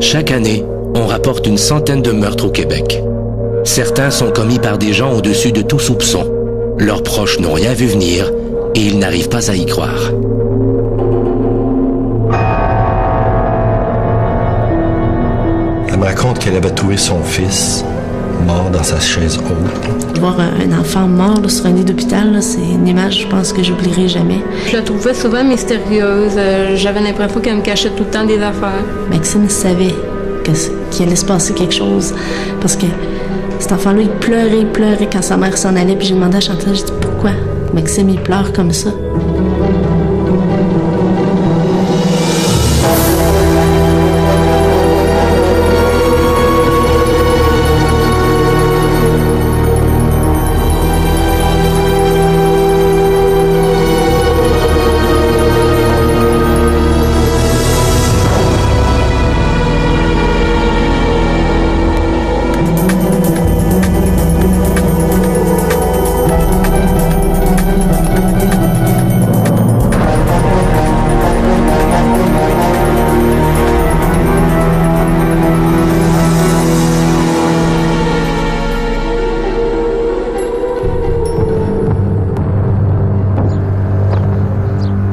Chaque année, on rapporte une centaine de meurtres au Québec. Certains sont commis par des gens au-dessus de tout soupçon. Leurs proches n'ont rien vu venir et ils n'arrivent pas à y croire. Elle me raconte qu'elle avait trouvé son fils mort dans sa chaise haute. Voir un enfant mort là, sur un lit d'hôpital, là, c'est une image, je pense, que j'oublierai jamais. Je la trouvais souvent mystérieuse. J'avais l'impression qu'elle me cachait tout le temps des affaires. Maxime savait qu'il allait se passer quelque chose. Parce que cet enfant-là, il pleurait quand sa mère s'en allait. Puis j'ai demandé à Chantal, j'ai dit, pourquoi Maxime, il pleure comme ça?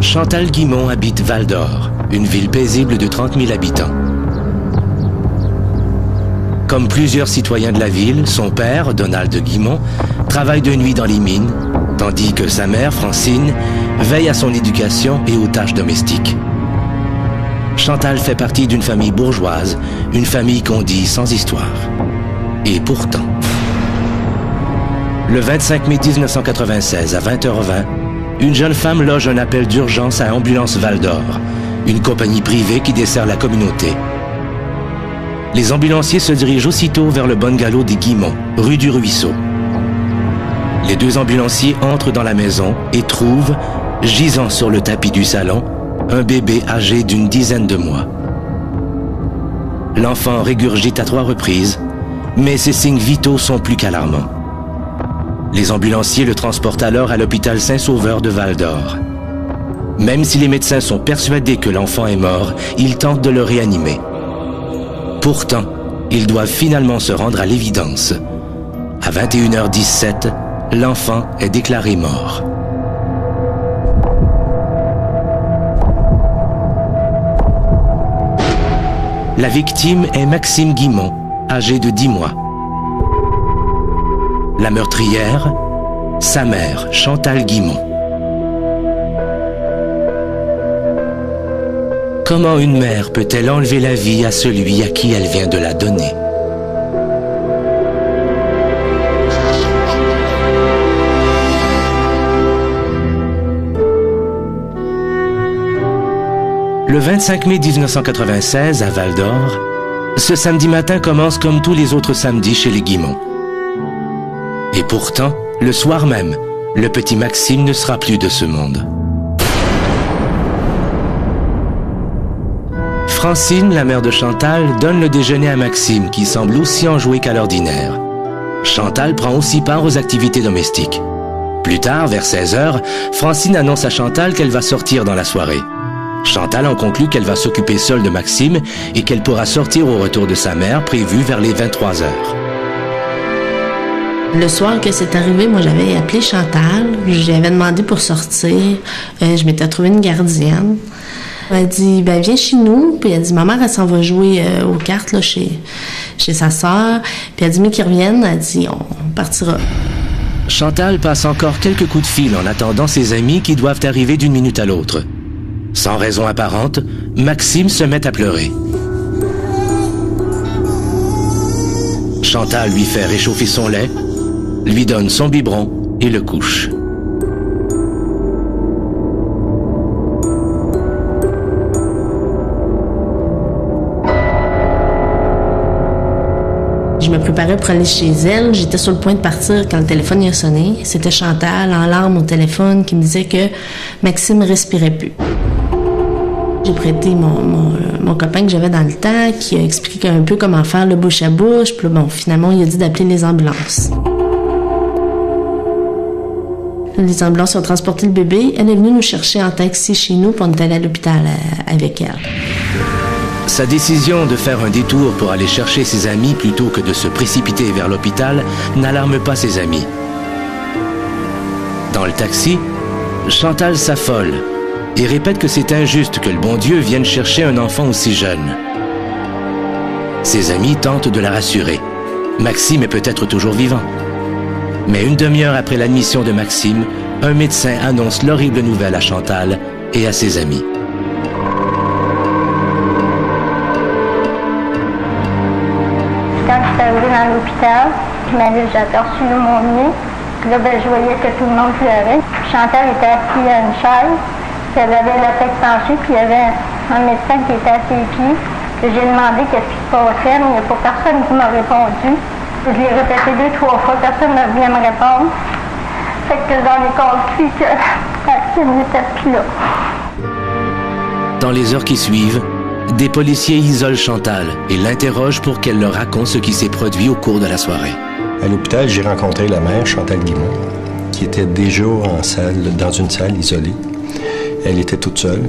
Chantal Guimont habite Val-d'Or, une ville paisible de 30 000 habitants. Comme plusieurs citoyens de la ville, son père, Donald Guimont, travaille de nuit dans les mines, tandis que sa mère, Francine, veille à son éducation et aux tâches domestiques. Chantal fait partie d'une famille bourgeoise, une famille qu'on dit sans histoire. Et pourtant, le 25 mai 1996 à 20h20, une jeune femme loge un appel d'urgence à Ambulance Val-d'Or, une compagnie privée qui dessert la communauté. Les ambulanciers se dirigent aussitôt vers le bungalow des Guimont, rue du Ruisseau. Les deux ambulanciers entrent dans la maison et trouvent, gisant sur le tapis du salon, un bébé âgé d'une dizaine de mois. L'enfant régurgite à 3 reprises, mais ses signes vitaux sont plus qu'alarmants. Les ambulanciers le transportent alors à l'hôpital Saint-Sauveur de Val-d'Or. Même si les médecins sont persuadés que l'enfant est mort, ils tentent de le réanimer. Pourtant, ils doivent finalement se rendre à l'évidence. À 21h17, l'enfant est déclaré mort. La victime est Maxime Guimont, âgé de 10 mois. La meurtrière, sa mère, Chantal Guimont. Comment une mère peut-elle enlever la vie à celui à qui elle vient de la donner? Le 25 mai 1996, à Val-d'Or, ce samedi matin commence comme tous les autres samedis chez les Guimont. Et pourtant, le soir même, le petit Maxime ne sera plus de ce monde. Francine, la mère de Chantal, donne le déjeuner à Maxime, qui semble aussi enjoué qu'à l'ordinaire. Chantal prend aussi part aux activités domestiques. Plus tard, vers 16h, Francine annonce à Chantal qu'elle va sortir dans la soirée. Chantal en conclut qu'elle va s'occuper seule de Maxime et qu'elle pourra sortir au retour de sa mère, prévu vers les 23h. Le soir que c'est arrivé, moi, j'avais appelé Chantal. J'avais demandé pour sortir. Je m'étais trouvé une gardienne. Elle a dit, ben viens chez nous. Puis elle a dit, ma mère, elle s'en va jouer aux cartes là, chez sa sœur. Puis elle a dit, mais qu'ils reviennent. Elle a dit, on partira. Chantal passe encore quelques coups de fil en attendant ses amis qui doivent arriver d'une minute à l'autre. Sans raison apparente, Maxime se met à pleurer. Chantal lui fait réchauffer son lait, lui donne son biberon et le couche. Je me préparais pour aller chez elle. J'étais sur le point de partir quand le téléphone y a sonné. C'était Chantal, en larmes au téléphone, qui me disait que Maxime respirait plus. J'ai prêté mon copain que j'avais dans le temps, qui a expliqué un peu comment faire le bouche à bouche. Puis là, bon, finalement, il a dit d'appeler les ambulances. Les ambulances ont transporté le bébé. Elle est venue nous chercher en taxi chez nous, puis on est allé à l'hôpital avec elle. Sa décision de faire un détour pour aller chercher ses amis plutôt que de se précipiter vers l'hôpital n'alarme pas ses amis. Dans le taxi, Chantal s'affole et répète que c'est injuste que le bon Dieu vienne chercher un enfant aussi jeune. Ses amis tentent de la rassurer. Maxime est peut-être toujours vivant. Mais une demi-heure après l'admission de Maxime, un médecin annonce l'horrible nouvelle à Chantal et à ses amis. Quand je suis arrivée dans l'hôpital, j'ai aperçu mon lit. Puis là, je voyais que tout le monde pleurait. Chantal était assise à une chaise, puis elle avait la tête penchée, puis il y avait un médecin qui était à ses pieds. Puis j'ai demandé qu'est-ce qui se passait, mais il n'y a pas personne qui m'a répondu. Je l'ai répété 2-3 fois, personne n'a bien me répondre. Fait que j'en ai compris que Maxime n'était plus là. Dans les heures qui suivent, des policiers isolent Chantal et l'interrogent pour qu'elle leur raconte ce qui s'est produit au cours de la soirée. À l'hôpital, j'ai rencontré la mère, Chantal Guimont, qui était déjà dans une salle isolée. Elle était toute seule.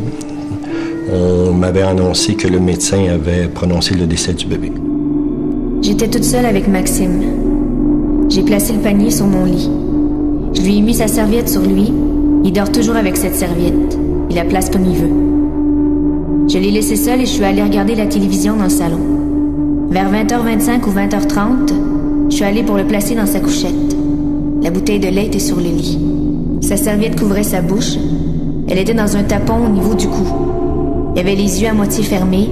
On m'avait annoncé que le médecin avait prononcé le décès du bébé. J'étais toute seule avec Maxime. J'ai placé le panier sur mon lit. Je lui ai mis sa serviette sur lui. Il dort toujours avec cette serviette. Il la place comme il veut. Je l'ai laissé seul et je suis allée regarder la télévision dans le salon. Vers 20h25 ou 20h30, je suis allée pour le placer dans sa couchette. La bouteille de lait était sur le lit. Sa serviette couvrait sa bouche. Elle était dans un tapon au niveau du cou. Il avait les yeux à moitié fermés.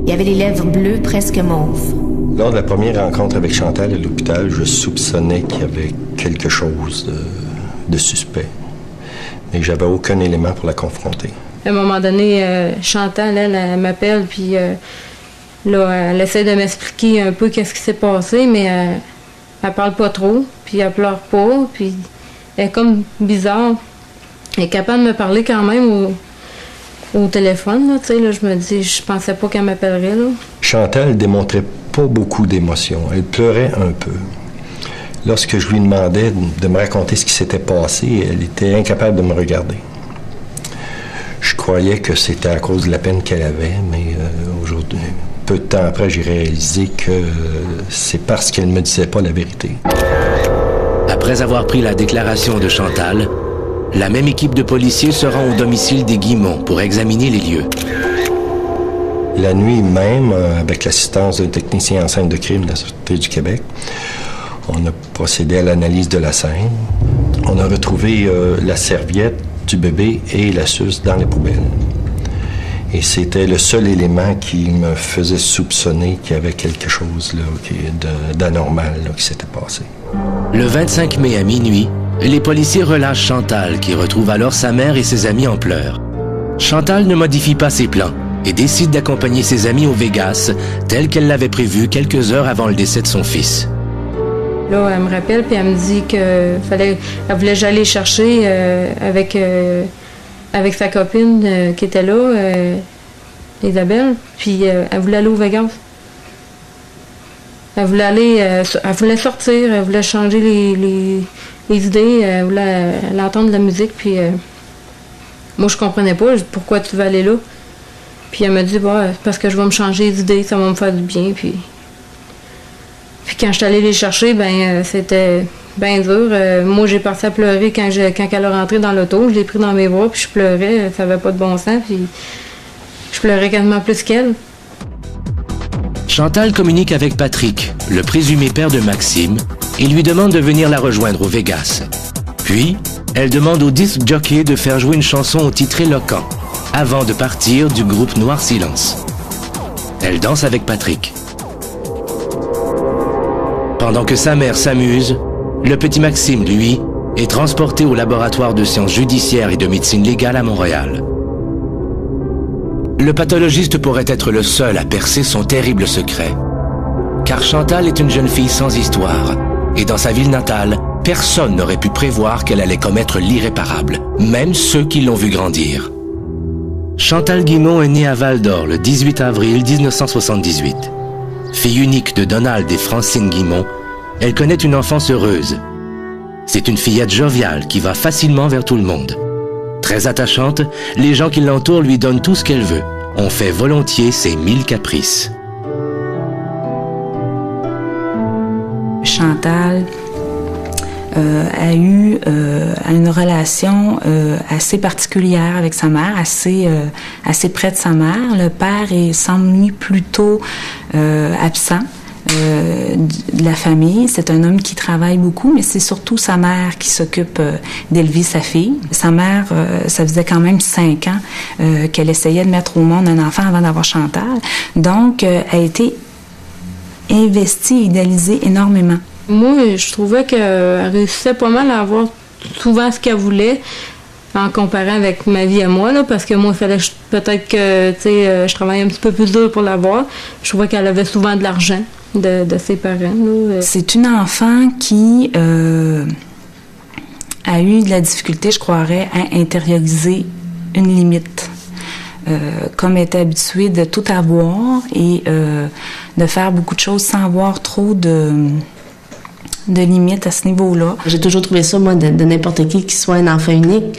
Il avait les lèvres bleues presque mauves. Lors de la première rencontre avec Chantal à l'hôpital, je soupçonnais qu'il y avait quelque chose de suspect. Mais j'avais aucun élément pour la confronter. À un moment donné, Chantal, elle m'appelle, puis là, elle essaie de m'expliquer un peu qu'est-ce qui s'est passé, mais elle parle pas trop, puis elle pleure pas, puis elle est comme bizarre. Elle est capable de me parler quand même au téléphone, là, tu sais, là, je me dis, je pensais pas qu'elle m'appellerait, là. Chantal démontrait pas beaucoup d'émotion. Elle pleurait un peu. Lorsque je lui demandais de me raconter ce qui s'était passé, elle était incapable de me regarder. Je croyais que c'était à cause de la peine qu'elle avait, mais aujourd'hui, peu de temps après, j'ai réalisé que c'est parce qu'elle ne me disait pas la vérité. Après avoir pris la déclaration de Chantal, la même équipe de policiers se rend au domicile des Guimont pour examiner les lieux. La nuit même, avec l'assistance d'un technicien en scène de crime de la Sûreté du Québec, on a procédé à l'analyse de la scène. On a retrouvé la serviette du bébé et la suce dans les poubelles. Et c'était le seul élément qui me faisait soupçonner qu'il y avait quelque chose là, d'anormal là, qui s'était passé. Le 25 mai à minuit, les policiers relâchent Chantal, qui retrouve alors sa mère et ses amis en pleurs. Chantal ne modifie pas ses plans et décide d'accompagner ses amis au Vegas, tel qu'elle l'avait prévu quelques heures avant le décès de son fils. Là, elle me rappelle, puis elle me dit qu'elle voulait que j'aille chercher avec sa copine qui était là, Isabelle, puis elle voulait aller au Vegas. Elle voulait sortir, elle voulait changer les idées, elle voulait entendre de la musique, puis moi je comprenais pas pourquoi tu veux aller là. Puis elle m'a dit, bah, parce que je vais me changer d'idée, ça va me faire du bien, puis quand je suis allée les chercher, ben c'était bien dur. Moi, j'ai parti à pleurer quand elle est rentrée dans l'auto. Je l'ai pris dans mes bras, puis je pleurais. Ça n'avait pas de bon sens, puis je pleurais quasiment plus qu'elle. Chantal communique avec Patrick, le présumé père de Maxime, et lui demande de venir la rejoindre au Vegas. Puis, elle demande au disc jockey de faire jouer une chanson au titre éloquent, avant de partir du groupe Noir Silence. Elle danse avec Patrick. Pendant que sa mère s'amuse, le petit Maxime, lui, est transporté au laboratoire de sciences judiciaires et de médecine légale à Montréal. Le pathologiste pourrait être le seul à percer son terrible secret. Car Chantal est une jeune fille sans histoire, et dans sa ville natale, personne n'aurait pu prévoir qu'elle allait commettre l'irréparable, même ceux qui l'ont vue grandir. Chantal Guimont est née à Val-d'Or le 18 avril 1978. Fille unique de Donald et Francine Guimont, elle connaît une enfance heureuse. C'est une fillette joviale qui va facilement vers tout le monde. Très attachante, les gens qui l'entourent lui donnent tout ce qu'elle veut, on fait volontiers ses 1000 caprices. Chantal a eu une relation assez particulière avec sa mère, assez près de sa mère. Le père semble lui plutôt absent de la famille. C'est un homme qui travaille beaucoup, mais c'est surtout sa mère qui s'occupe d'élever sa fille. Sa mère, ça faisait quand même 5 ans qu'elle essayait de mettre au monde un enfant avant d'avoir Chantal. Donc, elle a été investie, idéalisée énormément. Moi, je trouvais qu'elle réussissait pas mal à avoir souvent ce qu'elle voulait en comparant avec ma vie à moi, là, parce que moi, il fallait peut-être que je travaillais un petit peu plus dur pour l'avoir. Je trouvais qu'elle avait souvent de l'argent de ses parents. Là. C'est une enfant qui a eu de la difficulté, je croirais, à intérioriser une limite. Comme elle était habituée de tout avoir et de faire beaucoup de choses sans avoir trop de limites à ce niveau-là. J'ai toujours trouvé ça, moi, de n'importe qui soit un enfant unique.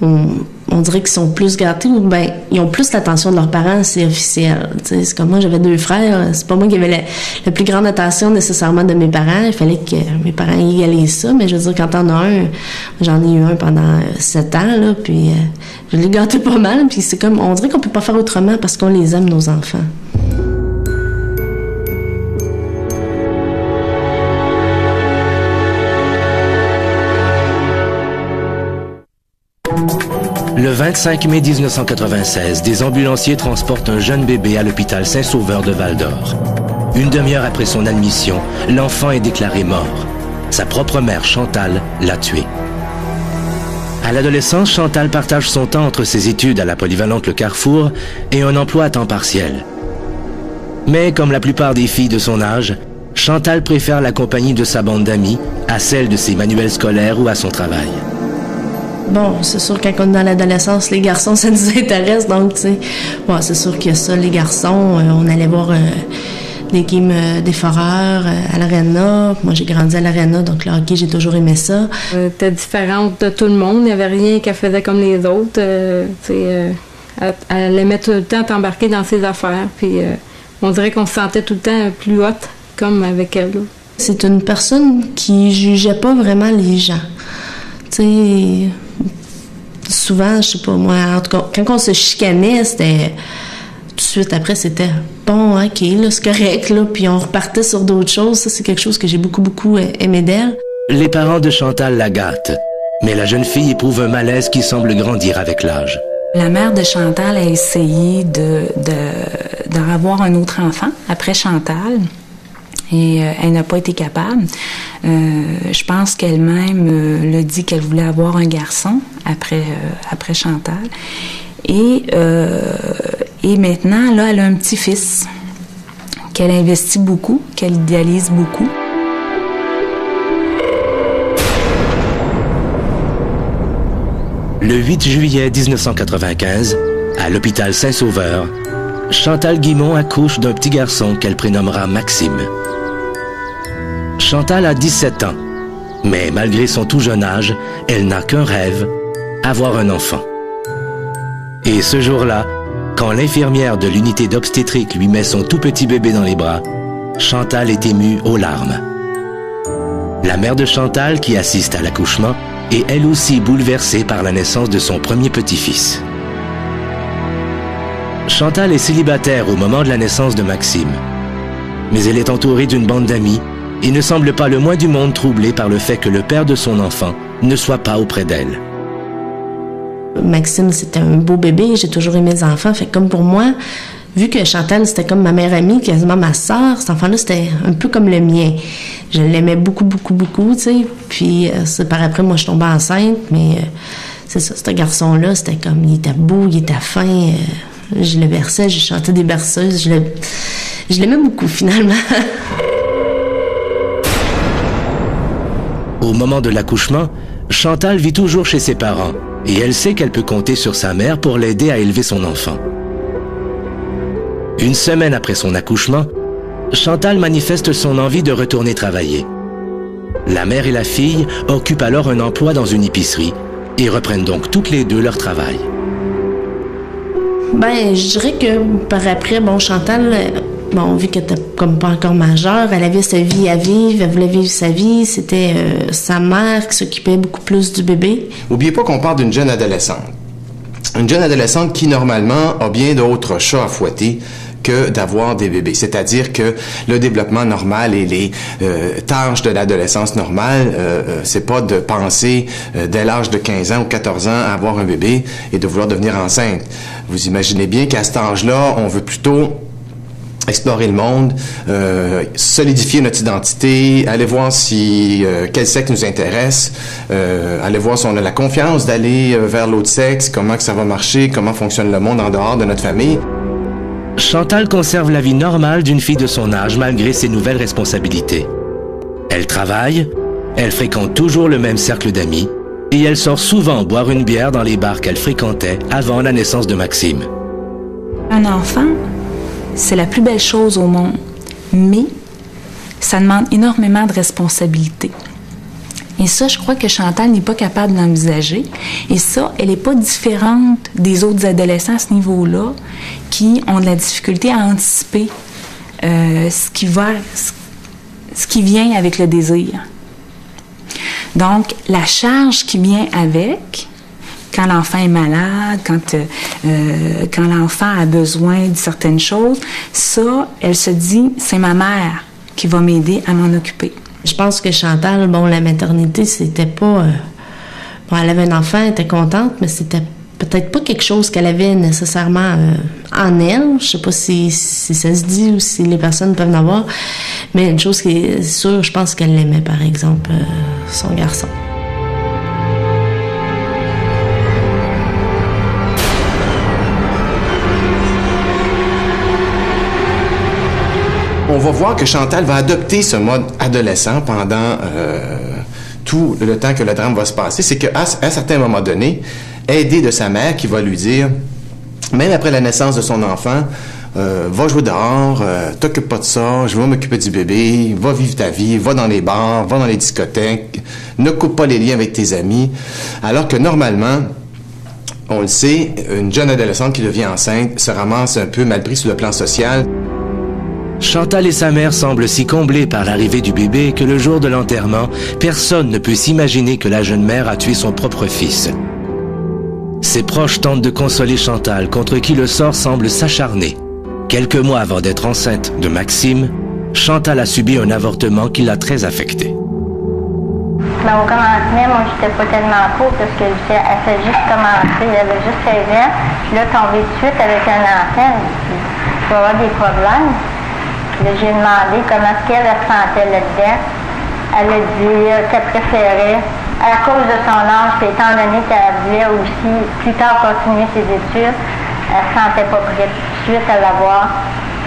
On dirait qu'ils sont plus gâtés ou bien ils ont plus l'attention de leurs parents, c'est officiel. T'sais, c'est comme moi, j'avais 2 frères. C'est pas moi qui avais la plus grande attention nécessairement de mes parents. Il fallait que mes parents égalisent ça. Mais je veux dire, quand t'en as un, j'en ai eu un pendant 7 ans, là, puis je l'ai gâté pas mal. Puis c'est comme, on dirait qu'on peut pas faire autrement parce qu'on les aime, nos enfants. Le 25 mai 1996, des ambulanciers transportent un jeune bébé à l'hôpital Saint-Sauveur de Val-d'Or. Une demi-heure après son admission, l'enfant est déclaré mort. Sa propre mère, Chantal, l'a tué. À l'adolescence, Chantal partage son temps entre ses études à la polyvalente Le Carrefour et un emploi à temps partiel. Mais comme la plupart des filles de son âge, Chantal préfère la compagnie de sa bande d'amis à celle de ses manuels scolaires ou à son travail. Bon, c'est sûr que quand on est dans l'adolescence, les garçons, ça nous intéresse. Donc, tu sais, bon, c'est sûr qu'il y a ça, les garçons. On allait voir des games des foreurs à l'Arena. Moi, j'ai grandi à l'Arena, donc le hockey, j'ai toujours aimé ça. T'es différente de tout le monde. Il n'y avait rien qu'elle faisait comme les autres. Elle aimait tout le temps t'embarquer dans ses affaires. Puis, on dirait qu'on se sentait tout le temps plus haute, comme avec elle. Là. C'est une personne qui jugeait pas vraiment les gens. Tu sais, souvent, je sais pas moi, en tout cas, quand on se chicanait, c'était tout de suite après, c'était bon, ok, là, c'est correct, là, puis on repartait sur d'autres choses. Ça, c'est quelque chose que j'ai beaucoup aimé d'elle. Les parents de Chantal la gâtent, mais la jeune fille éprouve un malaise qui semble grandir avec l'âge. La mère de Chantal a essayé d'en avoir un autre enfant après Chantal. Et elle n'a pas été capable. Je pense qu'elle-même l'a dit qu'elle voulait avoir un garçon après Chantal. Et maintenant, là, elle a un petit-fils qu'elle investit beaucoup, qu'elle idéalise beaucoup. Le 8 juillet 1995, à l'hôpital Saint-Sauveur, Chantal Guimond accouche d'un petit garçon qu'elle prénommera Maxime. Chantal a 17 ans, mais malgré son tout jeune âge, elle n'a qu'un rêve, avoir un enfant. Et ce jour-là, quand l'infirmière de l'unité d'obstétrique lui met son tout petit bébé dans les bras, Chantal est émue aux larmes. La mère de Chantal, qui assiste à l'accouchement, est elle aussi bouleversée par la naissance de son premier petit-fils. Chantal est célibataire au moment de la naissance de Maxime, mais elle est entourée d'une bande d'amis et ne semble pas le moins du monde troublée par le fait que le père de son enfant ne soit pas auprès d'elle. Maxime, c'était un beau bébé, j'ai toujours aimé les enfants, fait comme pour moi, vu que Chantal, c'était comme ma meilleure amie, quasiment ma sœur, cet enfant-là, c'était un peu comme le mien. Je l'aimais beaucoup, tu sais, puis c'est par après, moi, je tombais enceinte, mais c'est ça, ce garçon-là, c'était comme, il était beau, il était fin, je le berçais, je chantais des berceuses, je l'aimais beaucoup, finalement. Au moment de l'accouchement, Chantal vit toujours chez ses parents et elle sait qu'elle peut compter sur sa mère pour l'aider à élever son enfant. Une semaine après son accouchement, Chantal manifeste son envie de retourner travailler. La mère et la fille occupent alors un emploi dans une épicerie et reprennent donc toutes les deux leur travail. Ben, je dirais que par après, bon, Chantal, vu qu'elle était comme pas encore majeure, elle avait sa vie à vivre, elle voulait vivre sa vie. C'était sa mère qui s'occupait beaucoup plus du bébé. N'oubliez pas qu'on parle d'une jeune adolescente. Une jeune adolescente qui, normalement, a bien d'autres chats à fouetter que d'avoir des bébés. C'est-à-dire que le développement normal et les tâches de l'adolescence normale, c'est pas de penser dès l'âge de 15 ans ou 14 ans à avoir un bébé et de vouloir devenir enceinte. Vous imaginez bien qu'à cet âge-là, on veut plutôt explorer le monde, solidifier notre identité, aller voir si quel sexe nous intéresse, aller voir si on a la confiance d'aller vers l'autre sexe, comment que ça va marcher, comment fonctionne le monde en dehors de notre famille. Chantal conserve la vie normale d'une fille de son âge malgré ses nouvelles responsabilités. Elle travaille, elle fréquente toujours le même cercle d'amis et elle sort souvent boire une bière dans les bars qu'elle fréquentait avant la naissance de Maxime. Un enfant, c'est la plus belle chose au monde, mais ça demande énormément de responsabilités. Et ça, je crois que Chantal n'est pas capable d'envisager. Et ça, elle n'est pas différente des autres adolescents à ce niveau-là qui ont de la difficulté à anticiper ce qui vient avec le désir. Donc, la charge qui vient avec, quand l'enfant est malade, quand l'enfant a besoin de certaines choses, ça, elle se dit, c'est ma mère qui va m'aider à m'en occuper. Je pense que Chantal, la maternité, c'était pas... elle avait un enfant, elle était contente, mais c'était peut-être pas quelque chose qu'elle avait nécessairement en elle. Je sais pas si ça se dit ou si les personnes peuvent en avoir, mais une chose qui est sûre, je pense qu'elle l'aimait, par exemple, son garçon. On va voir que Chantal va adopter ce mode adolescent pendant tout le temps que le drame va se passer. C'est qu'à un certain moment donné, aidée de sa mère qui va lui dire, même après la naissance de son enfant, va jouer dehors, t'occupe pas de ça, je vais m'occuper du bébé, va vivre ta vie, va dans les bars, va dans les discothèques, ne coupe pas les liens avec tes amis. Alors que normalement, on le sait, une jeune adolescente qui devient enceinte se ramasse un peu mal pris sur le plan social. Chantal et sa mère semblent si comblées par l'arrivée du bébé que le jour de l'enterrement, personne ne peut s'imaginer que la jeune mère a tué son propre fils. Ses proches tentent de consoler Chantal, contre qui le sort semble s'acharner. Quelques mois avant d'être enceinte de Maxime, Chantal a subi un avortement qui l'a très affectée. Au commencement, moi, j'étais pas tellement pour parce qu'elle fait juste commencer, elle avait juste 16 ans. Puis là, tomber de suite avec un enfant, il va y avoir des problèmes. Puis là, j'ai demandé comment est-ce qu'elle se sentait là-dedans. Elle a dit qu'elle préférait, à cause de son âge, puis étant donné qu'elle voulait aussi plus tard continuer ses études, elle ne se sentait pas prête tout de suite à l'avoir.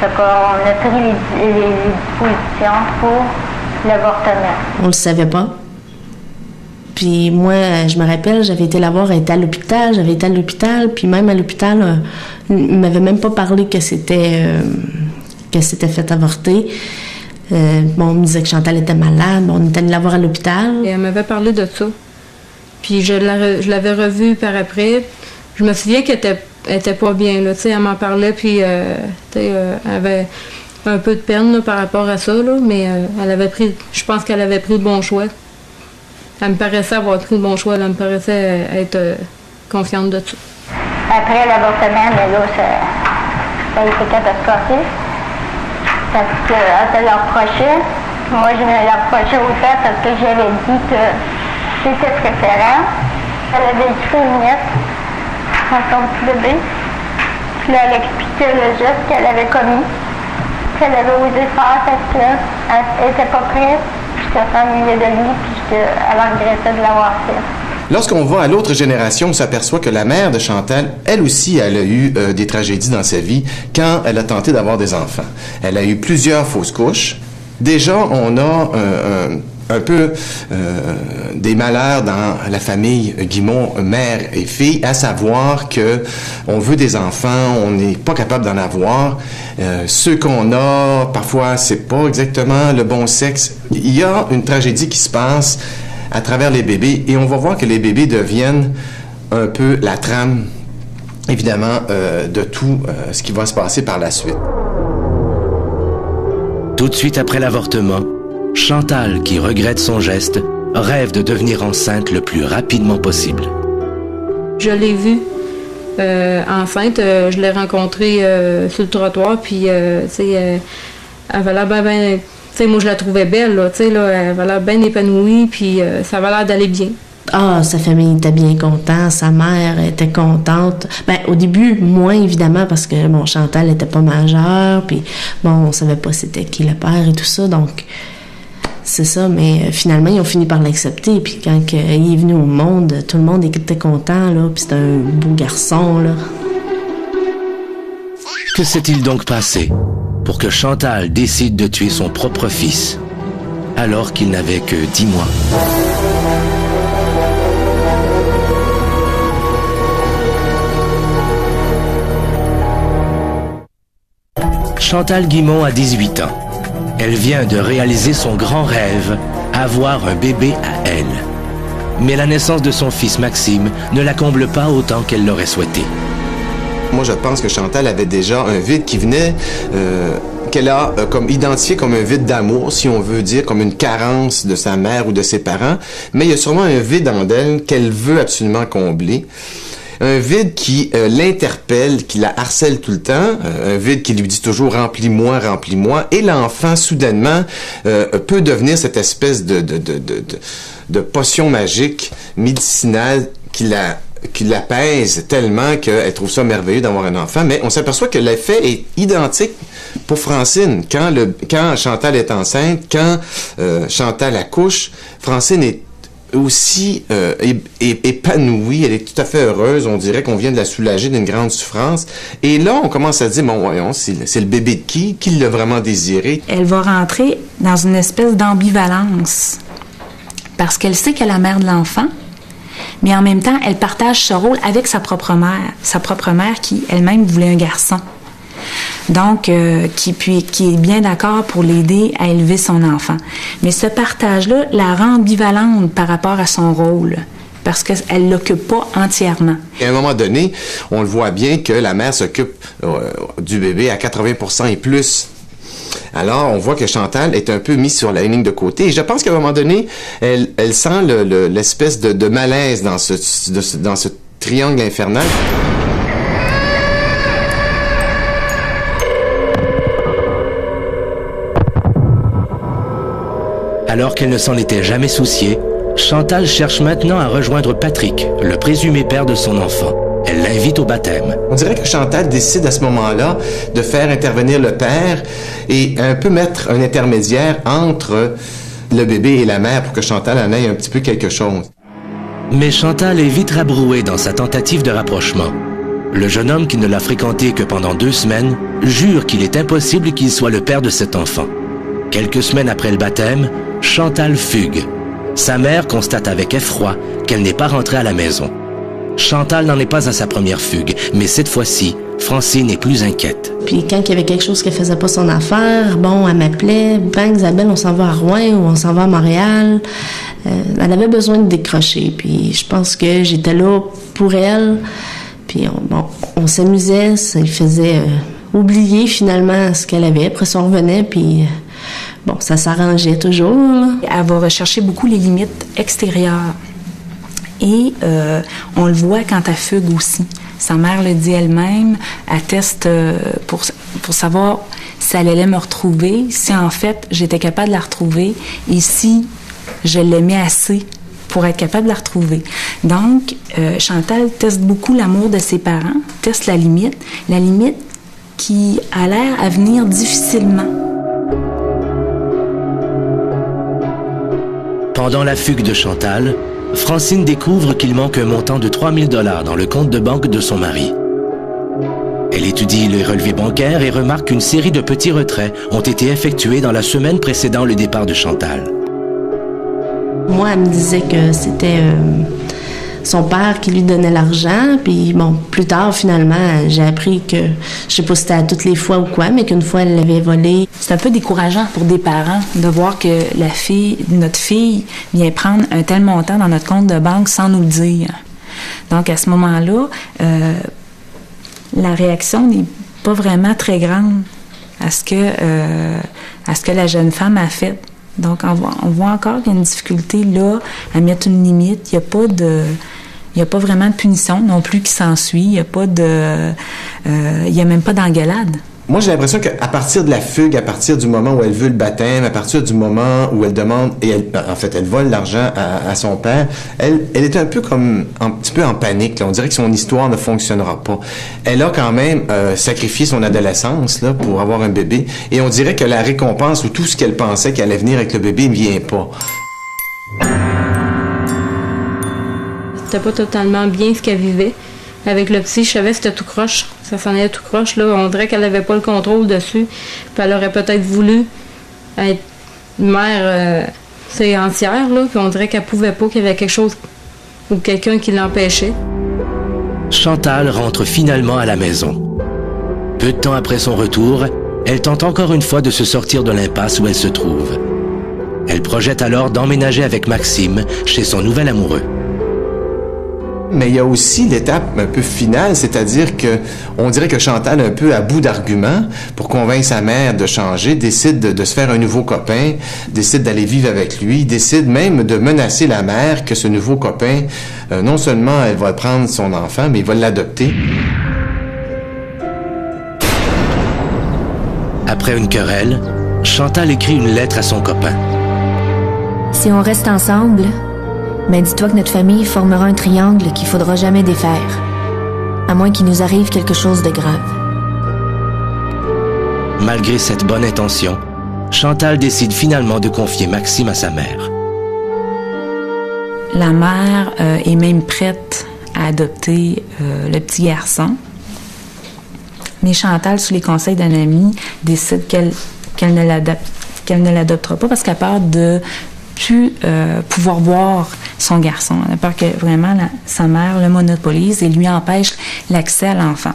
Fait qu'on a pris les dispositions pour l'avortement. On le savait pas. Puis moi, je me rappelle, j'avais été la voir, elle était à l'hôpital, puis même à l'hôpital, il m'avait même pas parlé que c'était fait avorter. On me disait que Chantal était malade, on était allé la voir à l'hôpital. Et elle m'avait parlé de ça. Puis je l'avais revue par après. Je me souviens qu'elle était pas bien, là, elle m'en parlait, puis elle avait un peu de peine là, par rapport à ça, là, mais je pense qu'elle avait pris le bon choix. Elle me paraissait avoir pris le bon choix, elle me paraissait être confiante de ça. Après l'avortement, mais là, ça a été catastrophique. Parce qu'elle se le reprochait. Moi, je me le reprochais au fait parce que j'avais dit que c'était préférable. Elle avait écrit une lettre à son petit bébé. Puis là, elle expliquait le geste qu'elle avait commis, qu'elle avait osé faire parce qu'elle n'était pas prête. J'étais s'ennuyée de lui, puis elle regrettait de l'avoir fait. Lorsqu'on va à l'autre génération, on s'aperçoit que la mère de Chantal, elle aussi, elle a eu des tragédies dans sa vie quand elle a tenté d'avoir des enfants. Elle a eu plusieurs fausses couches. Déjà, on a un peu des malheurs dans la famille Guimond, mère et fille, à savoir que on veut des enfants, on n'est pas capable d'en avoir. Ceux qu'on a, parfois, c'est pas exactement le bon sexe. Il y a une tragédie qui se passe à travers les bébés et on va voir que les bébés deviennent un peu la trame évidemment, de tout ce qui va se passer par la suite. Tout de suite après l'avortement, Chantal, qui regrette son geste, rêve de devenir enceinte le plus rapidement possible. Je l'ai vue enceinte, je l'ai rencontrée sur le trottoir, puis tu sais, elle avait l'air ben, tu sais, moi je la trouvais belle, là, tu sais, là, elle avait l'air bien épanouie, puis ça avait l'air d'aller bien. Ah, sa famille était bien contente, sa mère était contente. Ben, au début, moins évidemment, parce que, bon, Chantal était pas majeure, puis bon, on savait pas c'était qui le père et tout ça, donc c'est ça, mais finalement, ils ont fini par l'accepter, puis quand il est venu au monde, tout le monde était content, là, puis c'était un beau garçon, là. Que s'est-il donc passé pour que Chantal décide de tuer son propre fils, alors qu'il n'avait que 10 mois? Chantal Guimond a 18 ans. Elle vient de réaliser son grand rêve, avoir un bébé à elle. Mais la naissance de son fils Maxime ne la comble pas autant qu'elle l'aurait souhaité. Moi, je pense que Chantal avait déjà un vide qui venait, qu'elle a comme identifié comme un vide d'amour, si on veut dire, comme une carence de sa mère ou de ses parents. Mais il y a sûrement un vide en elle qu'elle veut absolument combler. Un vide qui l'interpelle, qui la harcèle tout le temps, un vide qui lui dit toujours « remplis-moi, remplis-moi », et l'enfant, soudainement, peut devenir cette espèce de potion magique, médicinale, qui l'apaise tellement qu'elle trouve ça merveilleux d'avoir un enfant, mais on s'aperçoit que l'effet est identique pour Francine. Quand Chantal est enceinte, quand Chantal accouche, Francine est aussi épanouie, elle est tout à fait heureuse, on dirait qu'on vient de la soulager d'une grande souffrance. Et là, on commence à dire, bon, voyons, c'est le bébé de qui l'a vraiment désiré? Elle va rentrer dans une espèce d'ambivalence, parce qu'elle sait qu'elle est la mère de l'enfant, mais en même temps, elle partage ce rôle avec sa propre mère qui elle-même voulait un garçon. Donc, qui est bien d'accord pour l'aider à élever son enfant. Mais ce partage-là la rend ambivalente par rapport à son rôle, parce qu'elle ne l'occupe pas entièrement. Et à un moment donné, on le voit bien que la mère s'occupe du bébé à 80% et plus. Alors, on voit que Chantal est un peu mise sur la ligne de côté. Et je pense qu'à un moment donné, elle sent l'espèce de malaise dans ce triangle infernal. Alors qu'elle ne s'en était jamais souciée, Chantal cherche maintenant à rejoindre Patrick, le présumé père de son enfant. Elle l'invite au baptême. On dirait que Chantal décide à ce moment-là de faire intervenir le père et un peu mettre un intermédiaire entre le bébé et la mère pour que Chantal en ait un petit peu quelque chose. Mais Chantal est vite rabrouée dans sa tentative de rapprochement. Le jeune homme qui ne l'a fréquenté que pendant 2 semaines jure qu'il est impossible qu'il soit le père de cet enfant. Quelques semaines après le baptême, Chantal fugue. Sa mère constate avec effroi qu'elle n'est pas rentrée à la maison. Chantal n'en est pas à sa première fugue, mais cette fois-ci, Francine est plus inquiète. Puis quand il y avait quelque chose qui faisait pas son affaire, bon, elle m'appelait, bang, Isabelle, on s'en va à Rouen ou on s'en va à Montréal. Elle avait besoin de décrocher, puis je pense que j'étais là pour elle. Puis on s'amusait, ça lui faisait oublier finalement ce qu'elle avait. Après ça, on revenait, puis bon, ça s'arrangeait toujours, là. Elle va rechercher beaucoup les limites extérieures. Et on le voit quand elle fugue aussi. Sa mère le dit elle-même, elle teste pour savoir si elle allait me retrouver, si en fait j'étais capable de la retrouver et si je l'aimais assez pour être capable de la retrouver. Donc, Chantal teste beaucoup l'amour de ses parents, teste la limite qui a l'air à venir difficilement. Pendant la fugue de Chantal, Francine découvre qu'il manque un montant de 3 000 $ dans le compte de banque de son mari. Elle étudie les relevés bancaires et remarque qu'une série de petits retraits ont été effectués dans la semaine précédant le départ de Chantal. Moi, elle me disait que c'était son père qui lui donnait l'argent, puis bon, plus tard, finalement, j'ai appris que, je sais pas si c'était à toutes les fois ou quoi, mais qu'une fois, elle l'avait volé. C'est un peu décourageant pour des parents de voir que notre fille vient prendre un tel montant dans notre compte de banque sans nous le dire. Donc, à ce moment-là, la réaction n'est pas vraiment très grande à ce que la jeune femme a fait. Donc, on voit encore qu'il y a une difficulté là à mettre une limite. Il n'y a pas vraiment de punition non plus qui s'ensuit. Il n'y a même pas d'engueulade. Moi, j'ai l'impression qu'à partir de la fugue, à partir du moment où elle veut le baptême, à partir du moment où elle demande, et elle vole l'argent à son père, elle est un peu un petit peu en panique, là. On dirait que son histoire ne fonctionnera pas. Elle a quand même sacrifié son adolescence, là, pour avoir un bébé, et on dirait que la récompense ou tout ce qu'elle pensait qu'elle allait venir avec le bébé ne vient pas. C'était pas totalement bien ce qu'elle vivait. Avec le petit, je savais que c'était tout croche. Ça s'en allait tout croche, là. On dirait qu'elle n'avait pas le contrôle dessus. Puis elle aurait peut-être voulu être une mère entière, là. Puis on dirait qu'elle pouvait pas, qu'il y avait quelque chose ou quelqu'un qui l'empêchait. Chantal rentre finalement à la maison. Peu de temps après son retour, elle tente encore une fois de se sortir de l'impasse où elle se trouve. Elle projette alors d'emménager avec Maxime chez son nouvel amoureux. Mais il y a aussi l'étape un peu finale, c'est-à-dire que on dirait que Chantal, un peu à bout d'arguments, pour convaincre sa mère de changer, décide de se faire un nouveau copain, décide d'aller vivre avec lui, décide même de menacer la mère que ce nouveau copain, non seulement elle va prendre son enfant, mais il va l'adopter. Après une querelle, Chantal écrit une lettre à son copain. Si on reste ensemble, mais dis-toi que notre famille formera un triangle qu'il faudra jamais défaire, à moins qu'il nous arrive quelque chose de grave. Malgré cette bonne intention, Chantal décide finalement de confier Maxime à sa mère. La mère est même prête à adopter le petit garçon. Mais Chantal, sous les conseils d'un ami, décide qu'elle ne l'adoptera pas parce qu'elle a peur de plus pouvoir voir son garçon. Elle a peur que vraiment sa mère le monopolise et lui empêche l'accès à l'enfant.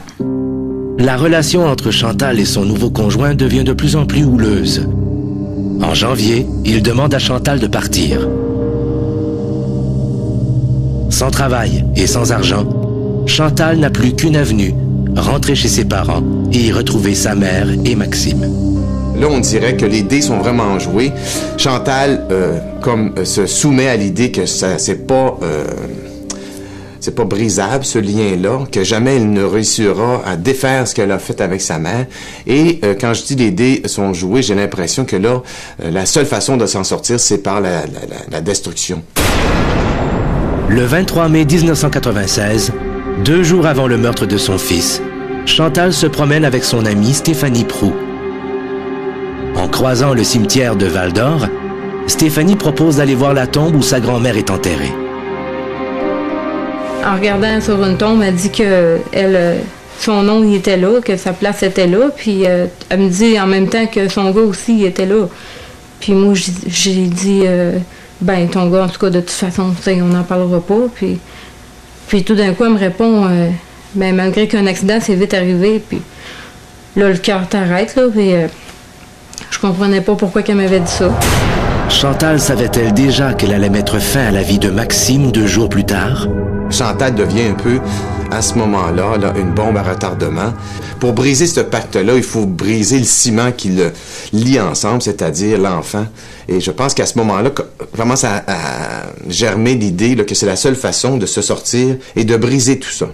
La relation entre Chantal et son nouveau conjoint devient de plus en plus houleuse. En janvier, il demande à Chantal de partir. Sans travail et sans argent, Chantal n'a plus qu'une avenue, rentrer chez ses parents et y retrouver sa mère et Maxime. Là, on dirait que les dés sont vraiment joués. Chantal, se soumet à l'idée que c'est pas brisable, ce lien-là, que jamais elle ne réussira à défaire ce qu'elle a fait avec sa mère. Et quand je dis les dés sont joués, j'ai l'impression que là, la seule façon de s'en sortir, c'est par la destruction. Le 23 mai 1996, 2 jours avant le meurtre de son fils, Chantal se promène avec son amie Stéphanie Proulx. En croisant le cimetière de Val-d'Or, Stéphanie propose d'aller voir la tombe où sa grand-mère est enterrée. En regardant sur une tombe, elle dit que son nom il était là, que sa place était là, puis elle me dit en même temps que son gars aussi il était là. Puis moi j'ai dit ben ton gars en tout cas de toute façon on n'en parlera pas. Puis tout d'un coup elle me répond ben malgré qu'un accident c'est vite arrivé, puis là le cœur t'arrête là, puis je comprenais pas pourquoi qu'elle m'avait dit ça. Chantal savait-elle déjà qu'elle allait mettre fin à la vie de Maxime 2 jours plus tard? Chantal devient un peu, à ce moment-là, une bombe à retardement. Pour briser ce pacte-là, il faut briser le ciment qui le lie ensemble, c'est-à-dire l'enfant. Et je pense qu'à ce moment-là, commence à germer l'idée que c'est la seule façon de se sortir et de briser tout ça.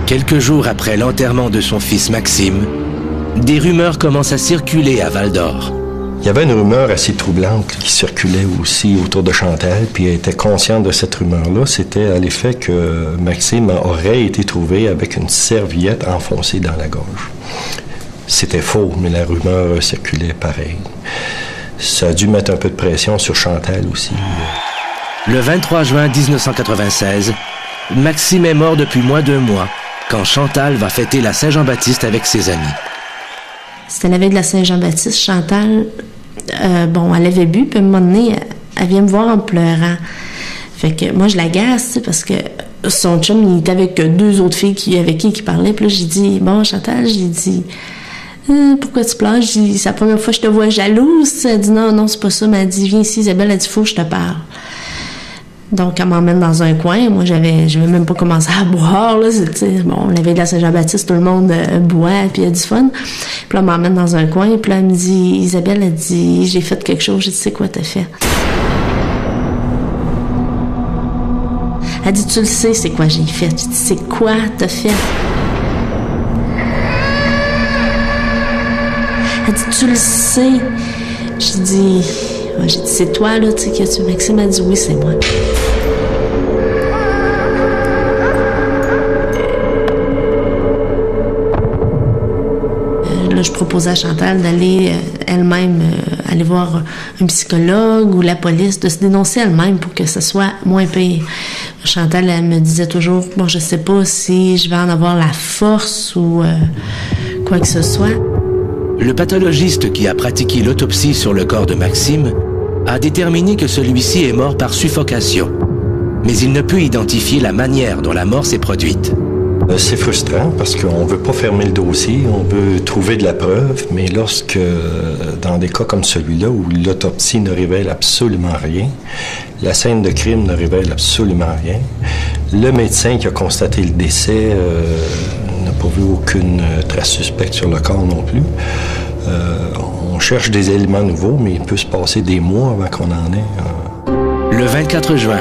Quelques jours après l'enterrement de son fils Maxime, des rumeurs commencent à circuler à Val-d'Or. Il y avait une rumeur assez troublante qui circulait aussi autour de Chantal, puis elle était consciente de cette rumeur-là. C'était à l'effet que Maxime aurait été trouvé avec une serviette enfoncée dans la gorge. C'était faux, mais la rumeur circulait pareil. Ça a dû mettre un peu de pression sur Chantal aussi. Le 23 juin 1996, Maxime est mort depuis moins d'1 mois, quand Chantal va fêter la Saint-Jean-Baptiste avec ses amis. C'était la veille de la Saint-Jean-Baptiste. Chantal, elle avait bu, puis à un moment donné, elle vient me voir en pleurant. Fait que moi, je l'agace, parce que son chum, il était avec 2 autres filles avec qui il parlait. Puis là, j'ai dit, bon, Chantal, j'ai dit, pourquoi tu pleures? J'ai dit, c'est la première fois que je te vois jalouse. Elle dit, non, c'est pas ça. Mais elle dit, viens ici, Isabelle, elle dit, faut que je te parle. Donc, elle m'emmène dans un coin. Moi, j'avais même pas commencé à boire, là. Bon, la veille de la Saint-Jean-Baptiste, tout le monde boit, puis il y a du fun. Puis là, elle m'emmène dans un coin, puis là, elle me dit, Isabelle, elle dit, j'ai fait quelque chose. J'ai dit, c'est quoi t'as fait? Elle dit, tu le sais, c'est quoi j'ai fait? J'ai dit, c'est quoi t'as fait? Elle dit, tu le sais. J'ai dit, c'est toi, là, tu sais, que tu... Maxime a dit, oui, c'est moi. Là, je proposais à Chantal d'aller elle-même aller voir un psychologue ou la police, de se dénoncer elle-même pour que ce soit moins pire. Chantal, elle me disait toujours, bon, je sais pas si je vais en avoir la force ou quoi que ce soit. Le pathologiste qui a pratiqué l'autopsie sur le corps de Maxime a déterminé que celui-ci est mort par suffocation, mais il ne peut identifier la manière dont la mort s'est produite. C'est frustrant parce qu'on ne veut pas fermer le dossier, on veut trouver de la preuve, mais lorsque, dans des cas comme celui-là, où l'autopsie ne révèle absolument rien, la scène de crime ne révèle absolument rien, le médecin qui a constaté le décès n'a pas vu aucune trace suspecte sur le corps non plus. On cherche des éléments nouveaux, mais il peut se passer des mois avant qu'on en ait. Le 24 juin,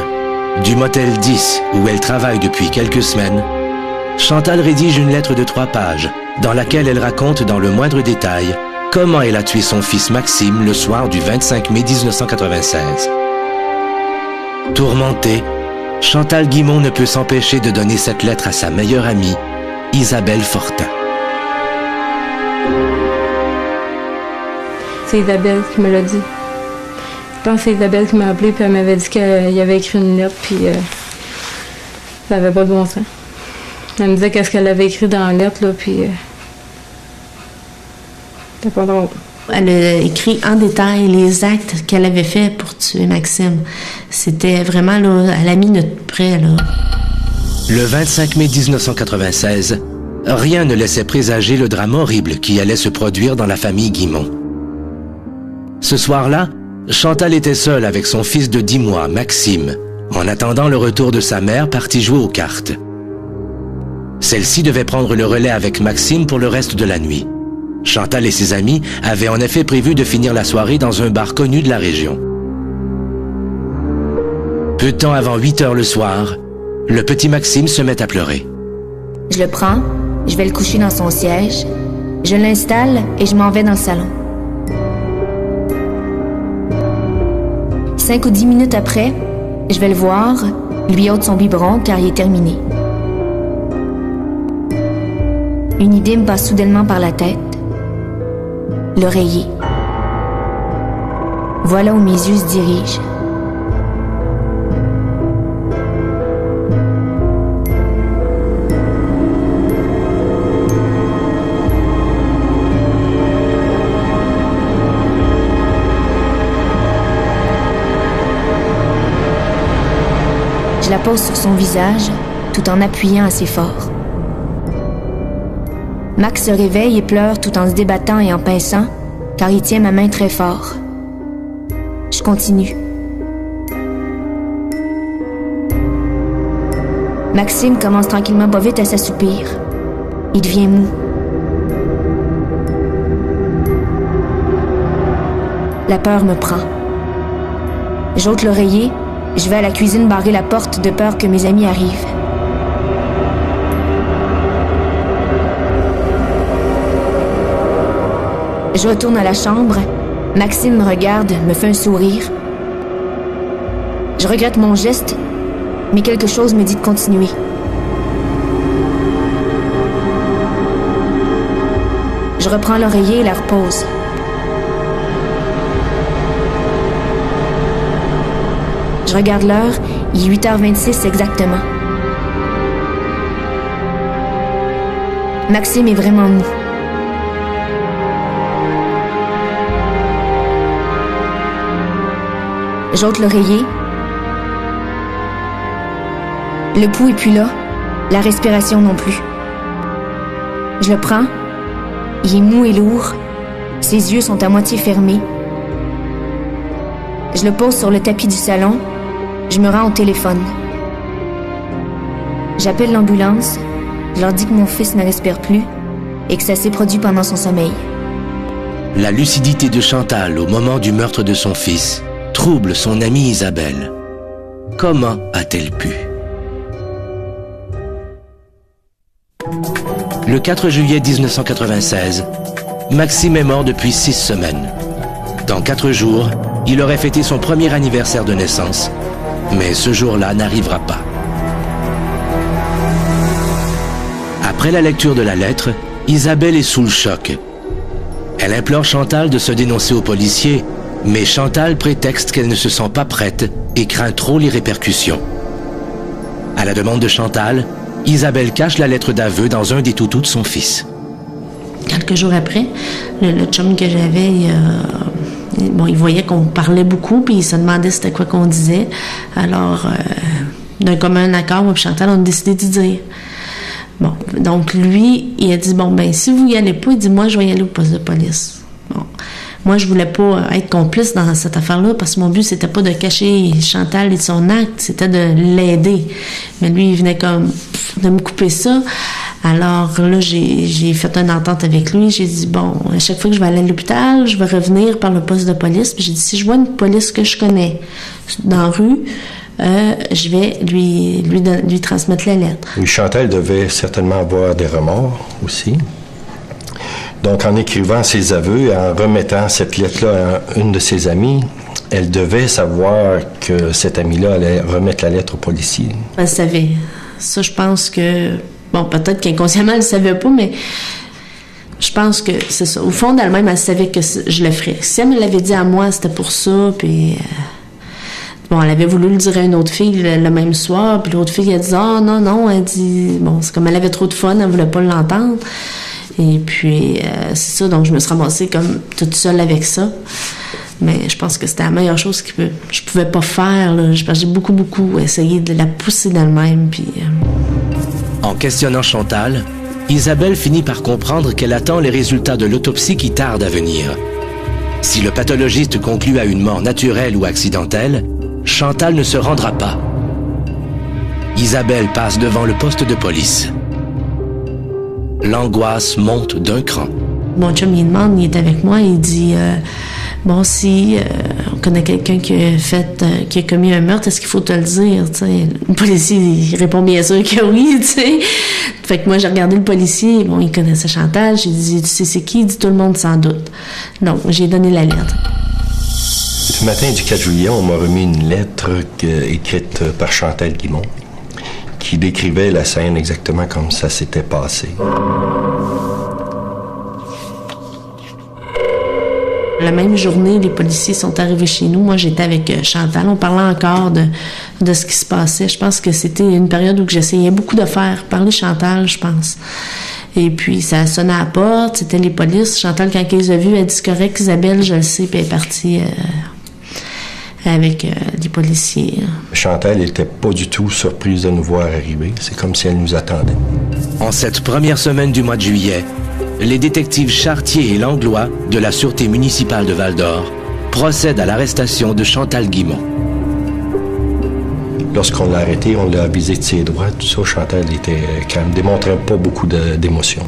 du motel 10, où elle travaille depuis quelques semaines, Chantal rédige une lettre de 3 pages, dans laquelle elle raconte dans le moindre détail comment elle a tué son fils Maxime le soir du 25 mai 1996. Tourmentée, Chantal Guimond ne peut s'empêcher de donner cette lettre à sa meilleure amie, Isabelle Fortin. C'est Isabelle qui me l'a dit. Je pense que c'est Isabelle qui m'a appelé puis elle m'avait dit qu'il avait écrit une lettre puis ça n'avait pas de bon sens. Elle me disait qu'est-ce qu'elle avait écrit dans la lettre, là, puis c'était pas drôle. Elle a écrit en détail les actes qu'elle avait faits pour tuer Maxime. C'était vraiment, là, à la minute près, là. Le 25 mai 1996, rien ne laissait présager le drame horrible qui allait se produire dans la famille Guimond. Ce soir-là, Chantal était seule avec son fils de 10 mois, Maxime, en attendant le retour de sa mère partie jouer aux cartes. Celle-ci devait prendre le relais avec Maxime pour le reste de la nuit. Chantal et ses amis avaient en effet prévu de finir la soirée dans un bar connu de la région. Peu de temps avant 8 heures le soir, le petit Maxime se met à pleurer. Je le prends, je vais le coucher dans son siège, je l'installe et je m'en vais dans le salon. 5 ou 10 minutes après, je vais le voir, lui ôte son biberon car il est terminé. Une idée me passe soudainement par la tête. L'oreiller. Voilà où mes yeux se dirigent. Je la pose sur son visage, tout en appuyant assez fort. Max se réveille et pleure tout en se débattant et en pinçant, car il tient ma main très fort. Je continue. Maxime commence tranquillement pas vite à s'assoupir. Il devient mou. La peur me prend. J'ôte l'oreiller, je vais à la cuisine barrer la porte de peur que mes amis arrivent. Je retourne à la chambre. Maxime me regarde, me fait un sourire. Je regrette mon geste, mais quelque chose me dit de continuer. Je reprends l'oreiller et la repose. Je regarde l'heure, il est 8h26 exactement. Maxime est vraiment mou. J'ôte l'oreiller. Le pouls est plus là, la respiration non plus. Je le prends. Il est mou et lourd. Ses yeux sont à moitié fermés. Je le pose sur le tapis du salon. Je me rends au téléphone. J'appelle l'ambulance, je leur dis que mon fils ne respire plus et que ça s'est produit pendant son sommeil. La lucidité de Chantal au moment du meurtre de son fils trouble son amie Isabelle. Comment a-t-elle pu? Le 4 juillet 1996, Maxime est mort depuis 6 semaines. Dans 4 jours, il aurait fêté son premier anniversaire de naissance, mais ce jour-là n'arrivera pas. Après la lecture de la lettre, Isabelle est sous le choc. Elle implore Chantal de se dénoncer aux policiers, mais Chantal prétexte qu'elle ne se sent pas prête et craint trop les répercussions. À la demande de Chantal, Isabelle cache la lettre d'aveu dans un des toutous de son fils. Quelques jours après, le chum que j'avais, il voyait qu'on parlait beaucoup, puis il se demandait c'était quoi qu'on disait. Alors, d'un commun accord, moi et Chantal, on a décidé de dire. Bon, donc lui, il a dit, bon, ben si vous y allez pas, il dit, moi, je vais y aller au poste de police. Bon. Moi, je voulais pas être complice dans cette affaire-là, parce que mon but, c'était pas de cacher Chantal et de son acte, c'était de l'aider. Mais lui, il venait comme de me couper ça. Alors là, j'ai fait une entente avec lui. J'ai dit, bon, à chaque fois que je vais aller à l'hôpital, je vais revenir par le poste de police. Puis j'ai dit, si je vois une police que je connais dans la rue, je vais lui transmettre la lettre. Oui, Chantal devait certainement avoir des remords aussi. Donc, en écrivant ses aveux et en remettant cette lettre-là à une de ses amies, elle devait savoir que cette amie-là allait remettre la lettre au policier. Elle savait. Ça, je pense que... Bon, peut-être qu'inconsciemment, elle ne savait pas, mais je pense que c'est ça. Au fond d'elle-même, elle savait que je le ferais. Si elle me l'avait dit à moi, c'était pour ça, puis... Bon, elle avait voulu le dire à une autre fille le même soir, puis l'autre fille, elle dit « Ah, non, elle dit... » Bon, c'est comme elle avait trop de fun, elle voulait pas l'entendre. Et puis, c'est ça, donc je me suis ramassée comme toute seule avec ça. Mais je pense que c'était la meilleure chose que je pouvais pas faire, là. J'ai beaucoup essayé de la pousser d'elle-même, puis... En questionnant Chantal, Isabelle finit par comprendre qu'elle attend les résultats de l'autopsie qui tardent à venir. Si le pathologiste conclut à une mort naturelle ou accidentelle, Chantal ne se rendra pas. Isabelle passe devant le poste de police. L'angoisse monte d'un cran. Mon chum, il demande, il est avec moi, il dit bon, si on connaît quelqu'un qui a commis un meurtre, est-ce qu'il faut te le dire? T'sais? Le policier, il répond bien sûr que oui, tu sais. Fait que moi, j'ai regardé le policier, bon, il connaissait Chantal, j'ai dit, tu sais c'est qui? Il dit, tout le monde sans doute. Donc, j'ai donné la lettre. Le matin du 4 juillet, on m'a remis une lettre écrite par Chantal Guimont, qui décrivait la scène exactement comme ça s'était passé. La même journée, les policiers sont arrivés chez nous. Moi, j'étais avec Chantal. On parlait encore de ce qui se passait. Je pense que c'était une période où j'essayais beaucoup de faire parler Chantal, je pense. Et puis, ça sonnait à la porte. C'était les polices. Chantal, quand elle les a vus, elle dit « C'est correct, Isabelle, je le sais. » Puis elle est partie avec les policiers. Chantal n'était pas du tout surprise de nous voir arriver. C'est comme si elle nous attendait. En cette première semaine du mois de juillet, les détectives Chartier et Langlois de la Sûreté municipale de Val-d'Or procèdent à l'arrestation de Chantal Guimont. Lorsqu'on l'a arrêtée, on l'a avisé de ses droits. Tout ça, Chantal était calme, démontrait pas beaucoup d'émotion.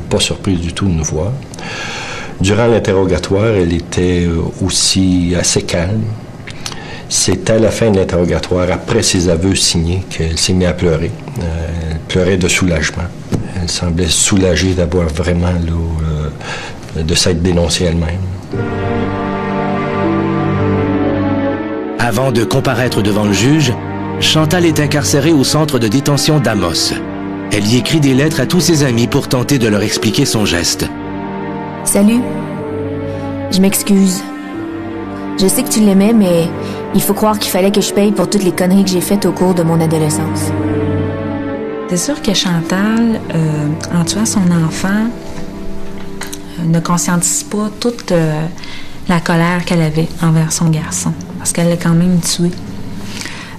Pas surprise du tout de nous voir. Durant l'interrogatoire, elle était aussi assez calme. C'est à la fin de l'interrogatoire, après ses aveux signés, qu'elle s'est mise à pleurer. Elle pleurait de soulagement. Elle semblait soulagée d'avoir vraiment, de s'être dénoncée elle-même. Avant de comparaître devant le juge, Chantal est incarcérée au centre de détention d'Amos. Elle y écrit des lettres à tous ses amis pour tenter de leur expliquer son geste. Salut. Je m'excuse. Je sais que tu l'aimais, mais il faut croire qu'il fallait que je paye pour toutes les conneries que j'ai faites au cours de mon adolescence. C'est sûr que Chantal, en tuant son enfant, ne conscientise pas toute la colère qu'elle avait envers son garçon, parce qu'elle l'a quand même tué.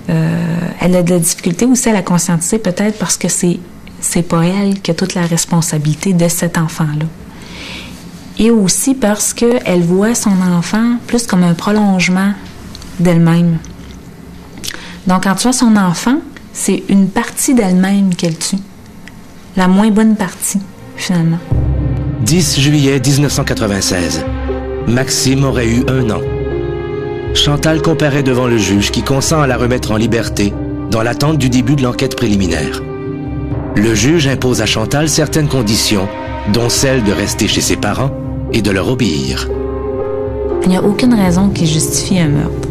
Elle a de la difficulté aussi à la conscientiser, peut-être parce que c'est pas elle qui a toute la responsabilité de cet enfant-là. Et aussi parce qu'elle voit son enfant plus comme un prolongement d'elle-même. Donc, quand tu as son enfant, c'est une partie d'elle-même qu'elle tue. La moins bonne partie, finalement. 10 juillet 1996. Maxime aurait eu 1 an. Chantal comparaît devant le juge qui consent à la remettre en liberté dans l'attente du début de l'enquête préliminaire. Le juge impose à Chantal certaines conditions, dont celle de rester chez ses parents et de leur obéir. Il n'y a aucune raison qui justifie un meurtre.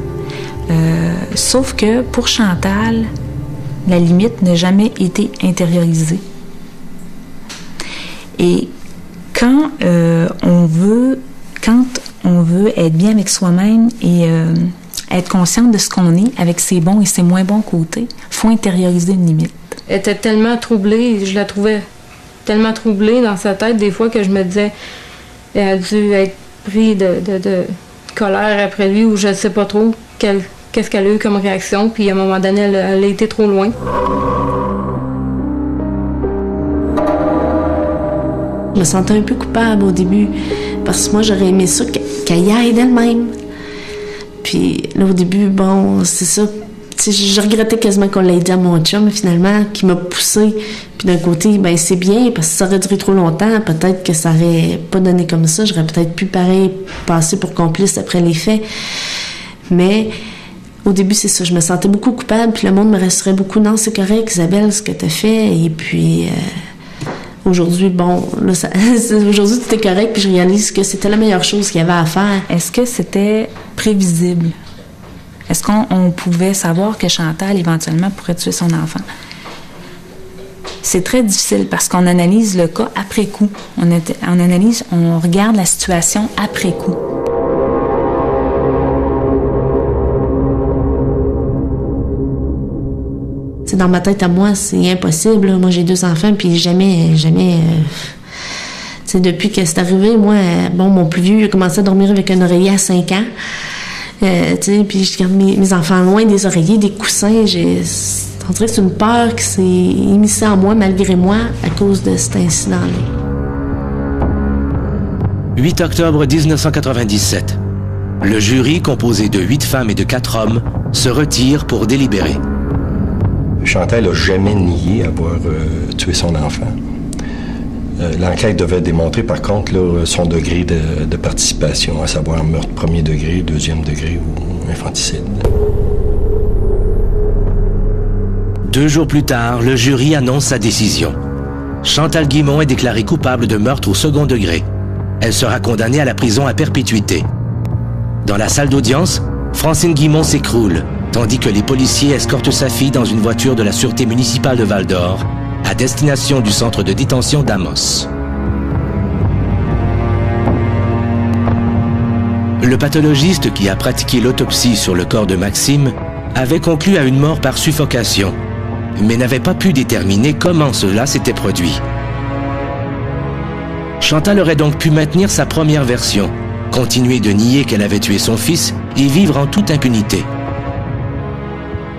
Sauf que pour Chantal, la limite n'a jamais été intériorisée. Et quand on veut être bien avec soi-même et être consciente de ce qu'on est, avec ses bons et ses moins bons côtés, il faut intérioriser une limite. Elle était tellement troublée, je la trouvais tellement troublée dans sa tête, des fois que je me disais, elle a dû être prise de colère après lui, ou je ne sais pas trop qu'est-ce qu'elle a eu comme réaction, puis à un moment donné, elle a été trop loin. Je me sentais un peu coupable au début, parce que moi, j'aurais aimé ça qu'elle y aille d'elle-même. Puis là, au début, bon, c'est ça. Je regrettais quasiment qu'on l'ait dit à mon chum, finalement, qui m'a poussée. Puis d'un côté, ben c'est bien, parce que ça aurait duré trop longtemps. Peut-être que ça aurait pas donné comme ça. J'aurais peut-être pu, pareil, passer pour complice après les faits. Mais au début, c'est ça. Je me sentais beaucoup coupable. Puis le monde me rassurait beaucoup. Non, c'est correct, Isabelle, ce que t'as fait. Et puis... Aujourd'hui, bon, là, aujourd'hui, tout est correct, puis je réalise que c'était la meilleure chose qu'il y avait à faire. Est-ce que c'était prévisible? Est-ce qu'on pouvait savoir que Chantal, éventuellement, pourrait tuer son enfant? C'est très difficile parce qu'on analyse le cas après coup. On regarde la situation après coup. C'est dans ma tête à moi, c'est impossible. Là. Moi, j'ai 2 enfants, puis jamais... depuis que c'est arrivé, moi, mon plus vieux, il a commencé à dormir avec un oreiller à 5 ans. Puis je garde mes enfants loin des oreillers, des coussins. On dirait que c'est une peur qui s'est immiscée en moi, malgré moi, à cause de cet incident-là. 8 octobre 1997. Le jury, composé de 8 femmes et de 4 hommes, se retire pour délibérer. Chantal n'a jamais nié avoir tué son enfant. L'enquête devait démontrer, par contre, là, son degré de participation, à savoir meurtre 1er degré, 2e degré ou infanticide. 2 jours plus tard, le jury annonce sa décision. Chantal Guimond est déclarée coupable de meurtre au 2e degré. Elle sera condamnée à la prison à perpétuité. Dans la salle d'audience, Francine Guimond s'écroule, tandis que les policiers escortent sa fille dans une voiture de la Sûreté municipale de Val-d'Or, à destination du centre de détention d'Amos. Le pathologiste qui a pratiqué l'autopsie sur le corps de Maxime avait conclu à une mort par suffocation, mais n'avait pas pu déterminer comment cela s'était produit. Chantal aurait donc pu maintenir sa première version, continuer de nier qu'elle avait tué son fils et vivre en toute impunité.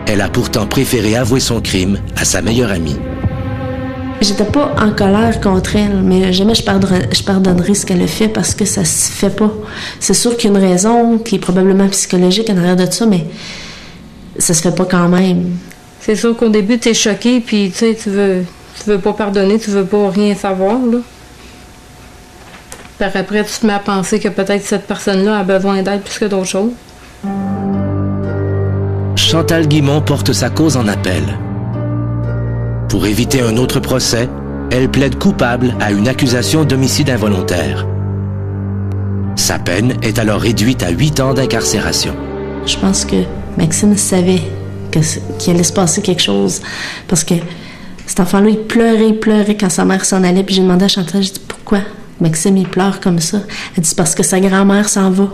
Elle a pourtant préféré avouer son crime à sa meilleure amie. J'étais pas en colère contre elle, mais jamais je pardonnerai ce qu'elle a fait parce que ça se fait pas. C'est sûr qu'il y a une raison qui est probablement psychologique en arrière de ça, mais ça se fait pas quand même. C'est sûr qu'au début, t'es choqué, puis tu sais, tu veux pas pardonner, tu veux pas rien savoir, là. Par après, tu te mets à penser que peut-être cette personne-là a besoin d'aide plus que d'autres choses. Chantal Guimond porte sa cause en appel. Pour éviter un autre procès, elle plaide coupable à une accusation d'homicide involontaire. Sa peine est alors réduite à 8 ans d'incarcération. Je pense que Maxime savait qu'il allait se passer quelque chose. Parce que cet enfant-là, il pleurait quand sa mère s'en allait. Puis j'ai demandé à Chantal, j'ai dit, pourquoi Maxime, il pleure comme ça? Elle dit, parce que sa grand-mère s'en va.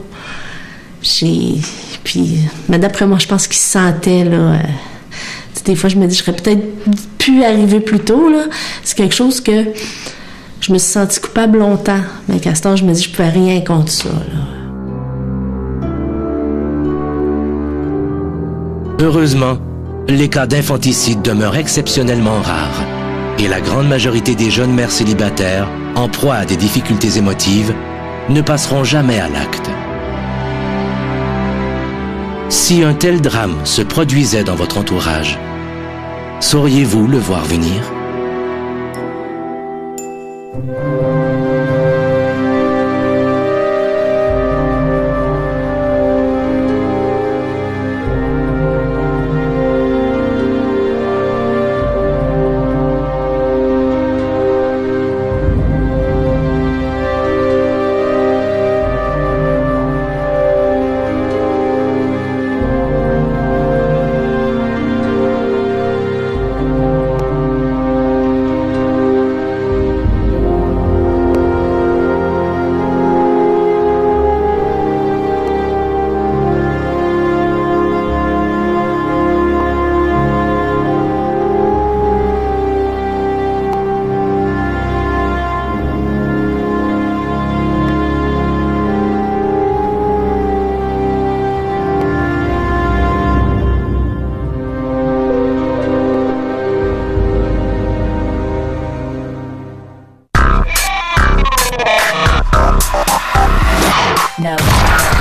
Mais d'après moi, je pense qu'il se sentait, là... des fois, je me dis, j'aurais peut-être pu arriver plus tôt, là. C'est quelque chose que je me suis sentie coupable longtemps. Mais qu'à ce temps, je me dis, je pouvais rien contre ça, là. Heureusement, les cas d'infanticide demeurent exceptionnellement rares. Et la grande majorité des jeunes mères célibataires, en proie à des difficultés émotives, ne passeront jamais à l'acte. Si un tel drame se produisait dans votre entourage, sauriez-vous le voir venir? No.